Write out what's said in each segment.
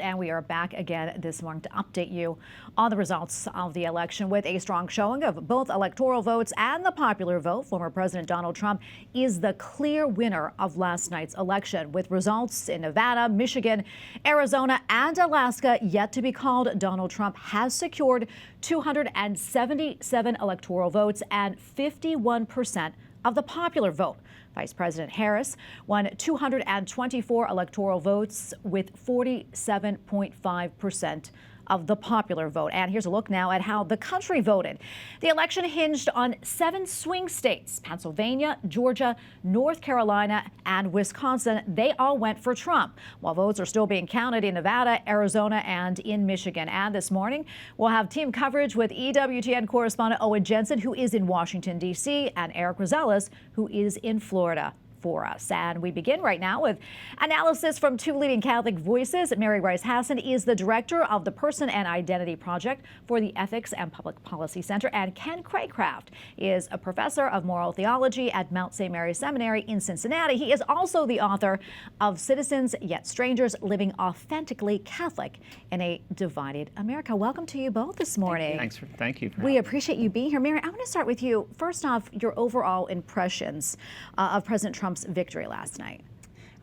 And we are back again this morning to update you on the results of the election with a strong showing of both electoral votes and the popular vote. Former President Donald Trump is the clear winner of last night's election, with results in Nevada, Michigan, Arizona, and Alaska yet to be called. Donald Trump has secured 277 electoral votes and 51% of the popular vote. Vice President Harris won 224 electoral votes with 47.5% of the popular vote. And here's a look now at how the country voted. The election hinged on 7 swing states: Pennsylvania, Georgia, North Carolina, and Wisconsin. They all went for Trump, while votes are still being counted in Nevada, Arizona, and in Michigan. And this morning, we'll have team coverage with EWTN correspondent Owen Jensen, who is in Washington, D.C., and Eric Rosales, who is in Florida, for us. And we begin right now with analysis from 2 leading Catholic voices. Mary Rice Hasson is the director of the Person and Identity Project for the Ethics and Public Policy Center, and Ken Craycraft is a professor of moral theology at Mount St. Mary Seminary in Cincinnati. He is also the author of Citizens Yet Strangers: Living Authentically Catholic in a Divided America. Welcome to you both this morning. Thank you. We appreciate you being here. Mary, I want to start with you. First off, your overall impressions of President Trump's victory last night.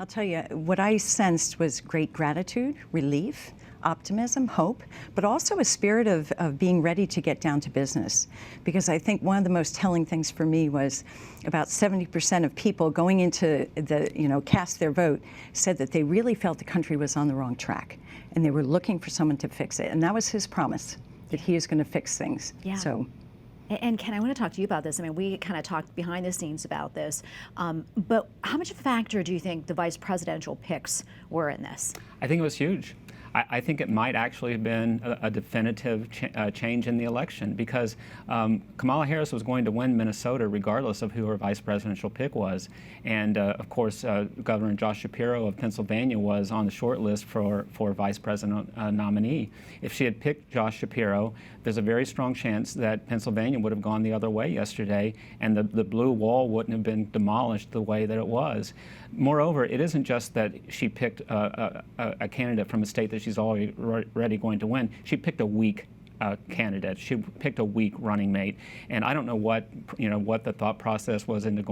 I'll tell you, what I sensed was great gratitude, relief, optimism, hope, but also a spirit of being ready to get down to business. Because I think one of the most telling things for me was about 70% of people going into the, cast their vote said that they really felt the country was on the wrong track and they were looking for someone to fix it. And that was his promise, that he is going to fix things. Yeah. So. And Ken, I want to talk to you about this. I mean, we kind of talked behind the scenes about this, but how much of a factor do you think the vice presidential picks were in this? I think it was huge. I think it might actually have been a definitive change in the election, because Kamala Harris was going to win Minnesota regardless of who her vice presidential pick was. And of course, Governor Josh Shapiro of Pennsylvania was on the short list for vice president nominee. If she had picked Josh Shapiro, there's a very strong chance that Pennsylvania would have gone the other way yesterday, and the blue wall wouldn't have been demolished the way that it was. Moreover, it isn't just that she picked a candidate from a state that she's already going to win. She picked a weak candidate. She picked a weak running mate, and I don't know what the thought process was into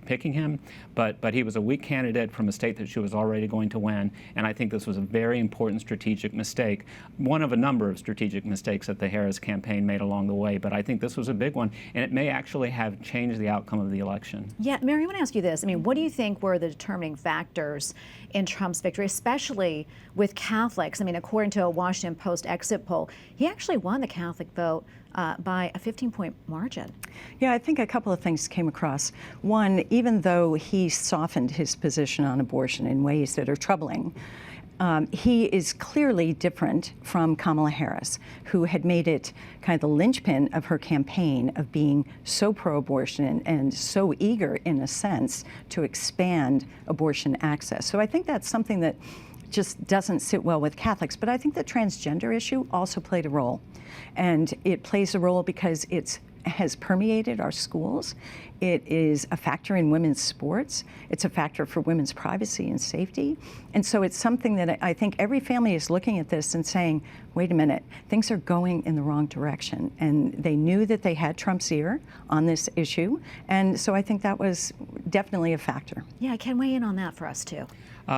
picking him, but he was a weak candidate from a state that she was already going to win, and I think this was a very important strategic mistake, one of a number of strategic mistakes that the Harris campaign made along the way, but I think this was a big one, and it may actually have changed the outcome of the election. Yeah, Mary, I want to ask you this. I mean, what do you think were the determining factors in Trump's victory, especially with Catholics? I mean, according to a Washington Post exit poll, he actually won the Catholic vote by a 15-point margin. Yeah, I think a couple of things came across. One, even though he softened his position on abortion in ways that are troubling, he is clearly different from Kamala Harris, who had made it kind of the linchpin of her campaign of being so pro-abortion and so eager, in a sense, to expand abortion access. So I think that's something that just doesn't sit well with Catholics. But I think the transgender issue also played a role. And it plays a role because it has permeated our schools. It is a factor in women's sports. It's a factor for women's privacy and safety. And so it's something that I think every family is looking at this and saying, wait a minute, things are going in the wrong direction. And they knew that they had Trump's ear on this issue. And so I think that was definitely a factor. Yeah, Ken, weigh in on that for us, too.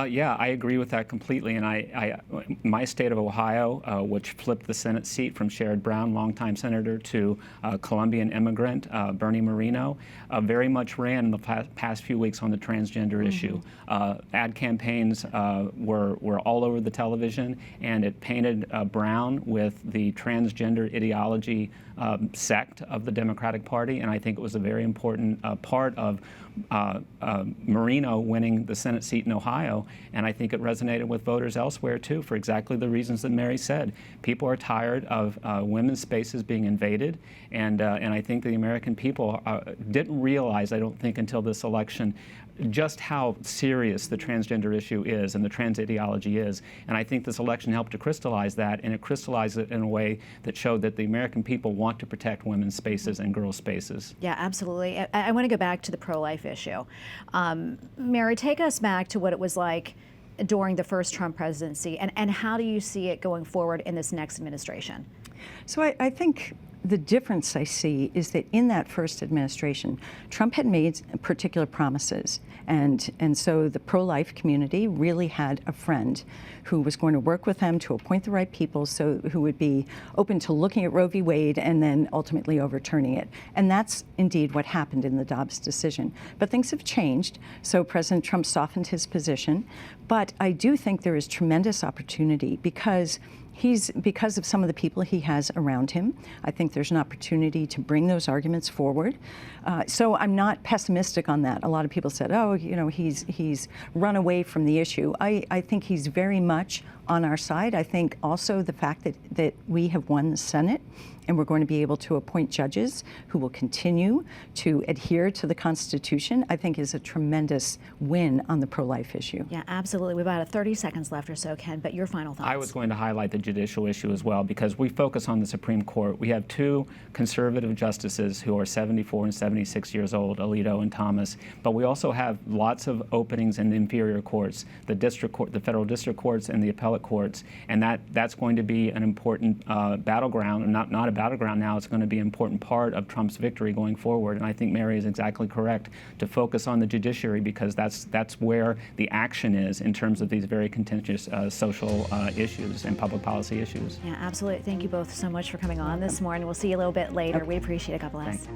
Yeah, I agree with that completely. And my state of Ohio, which flipped the Senate seat from Sherrod Brown, longtime senator, to Colombian immigrant Bernie Moreno, very much ran in the past few weeks on the transgender issue. Ad campaigns were all over the television, and it painted Brown with the transgender ideology sect of the Democratic Party. And I think it was a very important part of Moreno winning the Senate seat in Ohio, and I think it resonated with voters elsewhere too, for exactly the reasons that Mary said. People are tired of women's spaces being invaded, and I think the American people didn't realize, I don't think until this election, just how serious the transgender issue is and the trans ideology is. And I think this election helped to crystallize that, and it crystallized it in a way that showed that the American people want to protect women's spaces and girls' spaces. Yeah, absolutely. I want to go back to the pro-life issue. Mary, take us back to what it was like during the first Trump presidency, and how do you see it going forward in this next administration? So I think the difference I see is that in that first administration, Trump had made particular promises. And so the pro-life community really had a friend who was going to work with them to appoint the right people, so who would be open to looking at Roe v. Wade and then ultimately overturning it. And that's indeed what happened in the Dobbs decision. But things have changed, so President Trump softened his position. But I do think there is tremendous opportunity because of some of the people he has around him. I think there's an opportunity to bring those arguments forward. So I'm not pessimistic on that. A lot of people said, oh, you know, he's run away from the issue. I think he's very much on our side. I think also the fact that we have won the Senate and we're going to be able to appoint judges who will continue to adhere to the Constitution, I think is a tremendous win on the pro-life issue. Yeah, absolutely. We've about 30 seconds left or so, Ken, but your final thoughts. I was going to highlight the judicial issue as well, because we focus on the Supreme Court. We have two conservative justices who are 74 and 76 years old, Alito and Thomas, but we also have lots of openings in the inferior courts, the district court, the federal district courts, and the appellate courts, and that's going to be an important battleground, not a battleground now, it's going to be an important part of Trump's victory going forward. And I think Mary is exactly correct to focus on the judiciary, because that's where the action is in terms of these very contentious social issues and public policy issues. Yeah, absolutely. Thank you both so much for coming on this morning. We'll see you a little bit later. Okay. We appreciate it. God bless. Thanks.